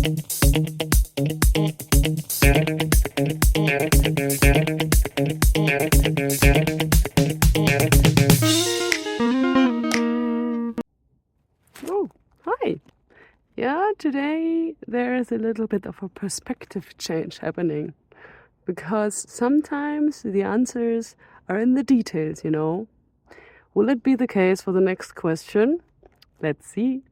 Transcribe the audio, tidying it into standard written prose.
Oh, hi. Yeah, today there is a little bit of a perspective change happening, because sometimes the answers are in the details, you know. Will it be the case for the next question? Let's see.